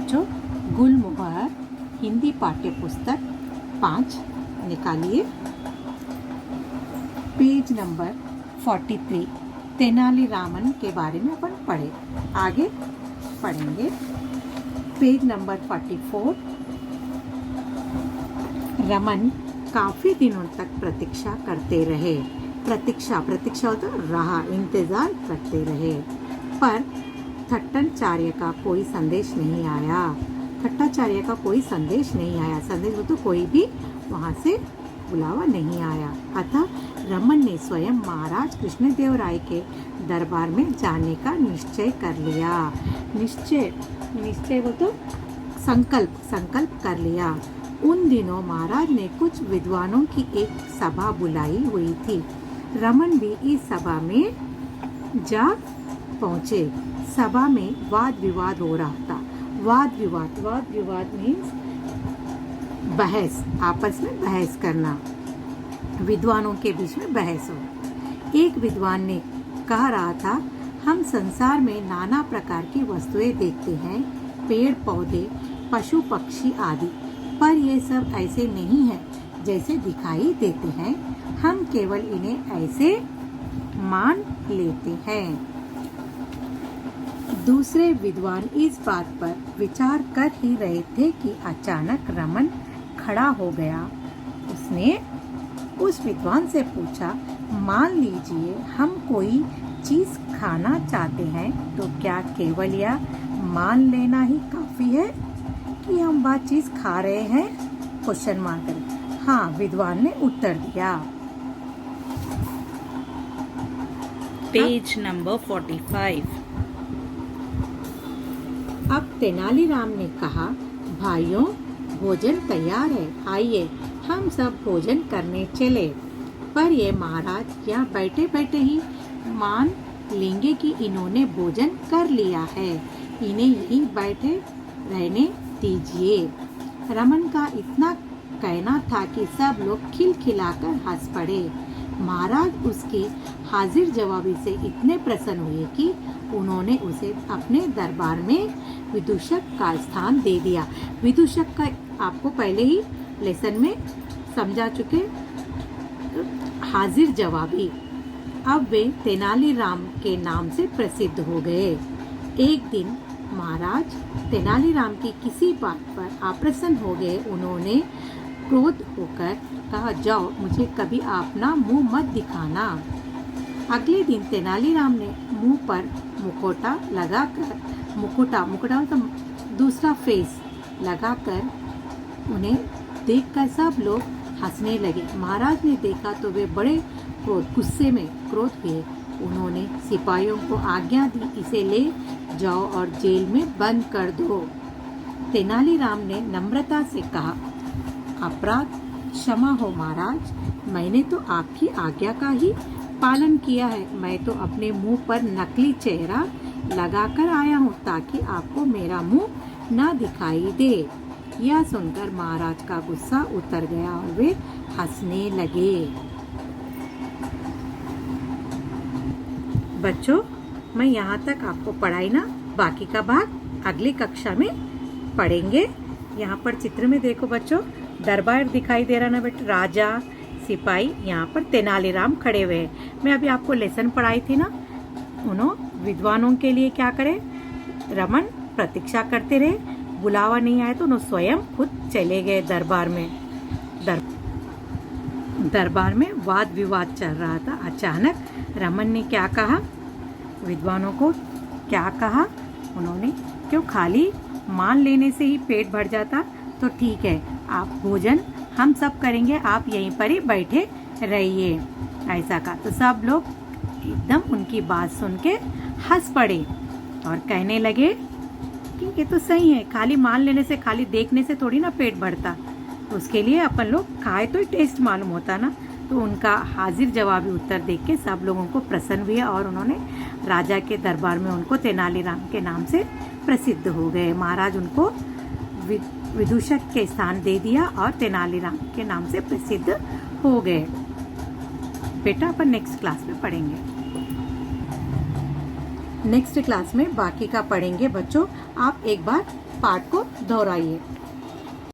बच्चों, गुलमोहर हिंदी पाठ्य पुस्तक 5 निकालिए। पेज नंबर 43 तेनालीरामन के बारे में अपन पढ़े, आगे पढ़ेंगे। पेज नंबर 44 रमन काफी दिनों तक प्रतीक्षा करते रहे। प्रतीक्षा होता रहा, इंतजार करते रहे, पर थट्टाचार्य का कोई संदेश नहीं आया। थट्टाचार्य का कोई संदेश नहीं आया, संदेश हो तो कोई भी वहाँ से बुलावा नहीं आया। अतः रमन ने स्वयं महाराज कृष्णदेवराय के दरबार में जाने का निश्चय कर लिया। निश्चय हो तो संकल्प कर लिया। उन दिनों महाराज ने कुछ विद्वानों की एक सभा बुलाई हुई थी। रमन भी इस सभा में जा पहुँचे। सभा में वाद विवाद हो रहा था। वाद विवाद मीन्स बहस, आपस में बहस करना, विद्वानों के बीच में बहस हो। एक विद्वान ने कह रहा था, हम संसार में नाना प्रकार की वस्तुएं देखते हैं, पेड़ पौधे, पशु पक्षी आदि, पर ये सब ऐसे नहीं है जैसे दिखाई देते हैं। हम केवल इन्हें ऐसे मान लेते हैं। दूसरे विद्वान इस बात पर विचार कर ही रहे थे कि अचानक रमन खड़ा हो गया। उसने उस विद्वान से पूछा, मान लीजिए हम कोई चीज खाना चाहते हैं तो क्या केवल यह मान लेना ही काफी है कि हम वह चीज खा रहे हैं? क्वेश्चन मार्क करें। हाँ, विद्वान ने उत्तर दिया। Page number 45। अब तेनालीराम ने कहा, भाइयों भोजन तैयार है, आइए हम सब भोजन करने चले। पर ये महाराज यहाँ बैठे बैठे ही मान लेंगे कि इन्होंने भोजन कर लिया है, इन्हें यहीं बैठे रहने दीजिए। रमन का इतना कहना था कि सब लोग खिलखिलाकर हंस पड़े। महाराज उसके हाजिर जवाबी से इतने प्रसन्न हुए कि उन्होंने उसे अपने दरबार में विदूषक का स्थान दे दिया। विदूषक का आपको पहले ही लेसन में समझा चुके, हाजिर जवाबी। अब वे तेनालीराम के नाम से प्रसिद्ध हो गए। एक दिन महाराज तेनालीराम की किसी बात पर अप्रसन्न हो गए। उन्होंने क्रोध होकर कहा, जाओ, मुझे कभी अपना मुंह मत दिखाना। अगले दिन तेनालीराम ने मुंह पर मुखौटा लगाकर, मुकुटा मतलब दूसरा फेस लगाकर उन्हें देखकर सब लोग हंसने लगे। महाराज ने देखा तो वे बड़े गुस्से में क्रोध हुए। उन्होंने सिपाहियों को आज्ञा दी, इसे ले जाओ और जेल में बंद कर दो। तेनालीराम ने नम्रता से कहा, अपराध क्षमा हो महाराज, मैंने तो आपकी आज्ञा का ही पालन किया है। मैं तो अपने मुंह पर नकली चेहरा लगाकर आया हूँ ताकि आपको मेरा मुंह न दिखाई दे। यह सुनकर महाराज का गुस्सा उतर गया और वे हंसने लगे। बच्चों, मैं यहाँ तक आपको पढ़ाई ना, बाकी का भाग अगली कक्षा में पढ़ेंगे। यहाँ पर चित्र में देखो बच्चों, दरबार दिखाई दे रहा ना बेटा, राजा सिपाही, यहाँ पर तेनालीराम खड़े हुए हैं। मैं अभी आपको लेसन पढ़ाई थी ना, उन्होंने विद्वानों के लिए क्या करे, रमन प्रतीक्षा करते रहे, बुलावा नहीं आया तो उन्होंने स्वयं खुद चले गए दरबार में। दरबार में वाद विवाद चल रहा था। अचानक रमन ने क्या कहा, विद्वानों को क्या कहा उन्होंने, क्यों खाली मान लेने से ही पेट भर जाता, तो ठीक है, आप भोजन हम सब करेंगे, आप यहीं पर ही बैठे रहिए, ऐसा कहा। तो सब लोग एकदम उनकी बात सुन के हंस पड़े और कहने लगे कि ये तो सही है, खाली मान लेने से, खाली देखने से थोड़ी ना पेट भरता, तो उसके लिए अपन लोग खाए तो टेस्ट मालूम होता ना। तो उनका हाजिर जवाबी उत्तर देख के सब लोगों को प्रसन्न हुए और उन्होंने राजा के दरबार में उनको तेनालीराम के नाम से प्रसिद्ध हो गए। महाराज उनको विदूषक के स्थान दे दिया और तेनालीराम के नाम से प्रसिद्ध हो गए। बेटा अपन नेक्स्ट क्लास में पढ़ेंगे। नेक्स्ट क्लास में बाकी का पढ़ेंगे बच्चों। आप एक बार पाठ को दोहराइए।